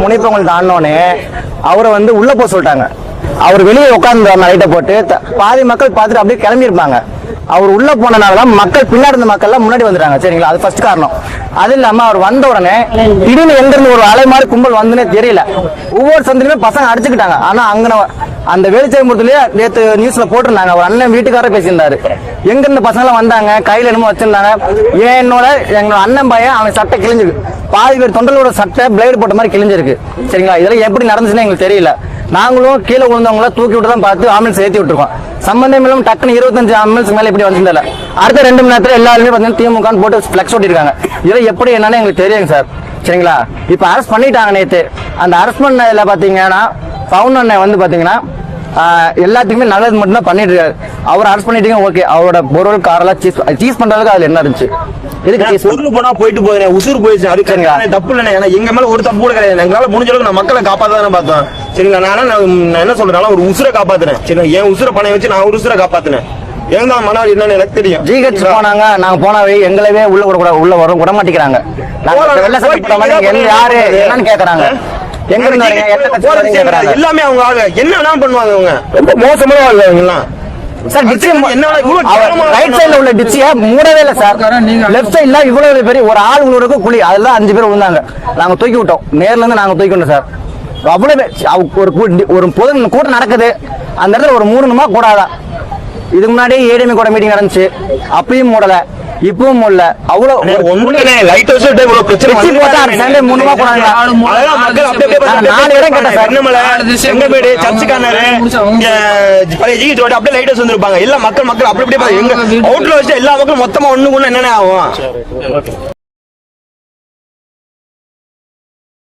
முனைப்பவங்கள் தாண்டோனே அவரை வந்து உள்ள போக சொல்லிட்டாங்க. அவர் வெளியே உட்கார்ந்து லைட்டை போட்டு பாதி மக்கள் பார்த்துட்டு அப்படியே கிளம்பியிருப்பாங்க. அவர் உள்ள போனனாலதான் மக்கள் பின்னாடி இருந்த மக்கள் எல்லாம் முன்னாடி வந்துட்டாங்க. சரிங்களா, அது ஃபர்ஸ்ட் காரணம். அது இல்லாம அவர் வந்த உடனே திடீர்னு எங்கிருந்து ஒரு அலை மாதிரி கும்பல் வந்துன்னே தெரியல. ஒவ்வொரு சந்திலுமே பசங்க அடிச்சுக்கிட்டாங்க. ஆனா அங்க அந்த வேலுச்சாமிபுரத்துலயே நேற்று நியூஸ்ல போட்டிருந்தாங்க, ஒரு அண்ணன் வீட்டுக்காரர் பேசியிருந்தாரு. எங்க இருந்து பசங்க எல்லாம் வந்தாங்க, கையில என்னமோ வச்சிருந்தாங்க. எங்களோட அண்ணன் பையன் அவன் சட்டை கிழிஞ்சிருக்கு, பாதி பேர் தொண்டலோட சட்டை பிளேடு போட்ட மாதிரி கிழிஞ்சிருக்கு. சரிங்களா, இதெல்லாம் எப்படி நடந்துச்சுன்னு எங்களுக்கு தெரியல. நாங்களும் கீழே விழுந்தவங்கள தூக்கி விட்டு தான் பார்த்து ஆம்புலன்ஸ் ஏற்றி விட்டுருக்கோம். சம்பந்தம் இல்லாம டக்குன்னு 25 ஆம்புலன்ஸ் மேல இப்படி வந்திருந்தால அடுத்த 2 மணி நேரத்தில் எல்லாருமே பார்த்தீங்கன்னா திமுக போட்டு பிளக்ஸ் ஓட்டிருக்காங்க. இதெல்லாம் எப்படி என்னன்னு எங்களுக்கு தெரியுங்க சார். சரிங்களா, இப்ப அரெஸ்ட் பண்ணிட்டாங்க நேற்று. அந்த அரெஸ்ட் பண்ணதுல பாத்தீங்கன்னா பவுன் அண்ணன் வந்து பாத்தீங்கன்னா எல்லாத்துக்குமே நல்லது மட்டும் தான் பண்ணிட்டு இருக்காரு. அவர் அரெஸ்ட் பண்ணிட்டீங்க, ஓகே. அவரோட பொருள் காரெல்லாம் சீஸ் பண்றதுக்கு அதுல என்ன இருந்துச்சு? பொருள் போனா போயிட்டு போகுது, உசுறு போயிடுச்சு. அது தப்பு இல்லை. ஏன்னா எங்க மேல ஒரு தப்பு கூட கிடையாது. எங்களால முடிஞ்ச அளவுக்கு நான் மக்களை காப்பாத்தானே பார்த்தோம். சரிங்களா, நான் என்ன சொல்றேன், ஒரு உசுரை காப்பாத்தினேன். சரி, என் உசுரை பணம் வச்சு நான் ஒரு உசுரை காப்பாத்தினேன். எங்க மனவழி என்னன்னு எனக்கு தெரியும். ஜிஹெச் போனாங்க, நாங்க போனவே எங்களவே உள்ள வர விட மாட்டேங்கிறாங்க. யாரு என்னன்னு கேக்குறாங்க. எல்லாமே அவங்க ஆளு என்ன பண்ணுவாங்க. அவங்க ரொம்ப மோசமான ஆளு அவங்க எல்லாம். ரைட் சைடுல உள்ள டிச்சிய மூடவே இல்ல சார். லெஃப்ட் சைடுல இவ்வளவு பெரிய ஒரு ஆள் உழுவுறதுக்கு குழி, அதெல்லாம் 5 பேர் விழுந்தாங்க. நாங்க தூக்கி விட்டோம், நேர்ல இருந்து நாங்க தூக்கி விட்டோம் சார். அவ்வளவு ஒரு பொது கூட்டம் நடக்குது, அந்த இடத்துல ஒரு 3 நிமிஷம் கூடாதான். இதுக்கு முன்னாடி ஏடிஎம் கூட மீட்டிங் நடந்துச்சு, அப்பயும் மூடல, இப்பவும் மூடல. அவ்வளவு லைட் ஹவுஸ் இவ்வளவு பிரச்சனை போட்டா சண்டே 3 நிமிஷம் கூடாது. 4 இடம் கேட்டேன் சார். செங்கமேடு, சர்ச்சுக்கானரு, பழைய ஜிஹெச் ரோடு அப்படியே லைட் ஹவுஸ் வந்திருப்பாங்க. எல்லா மக்கள் அப்படி அப்படியே எங்க அவுட்ல வச்சு எல்லா மக்களும் மொத்தமா ஒண்ணு என்னென்ன ஆகும்.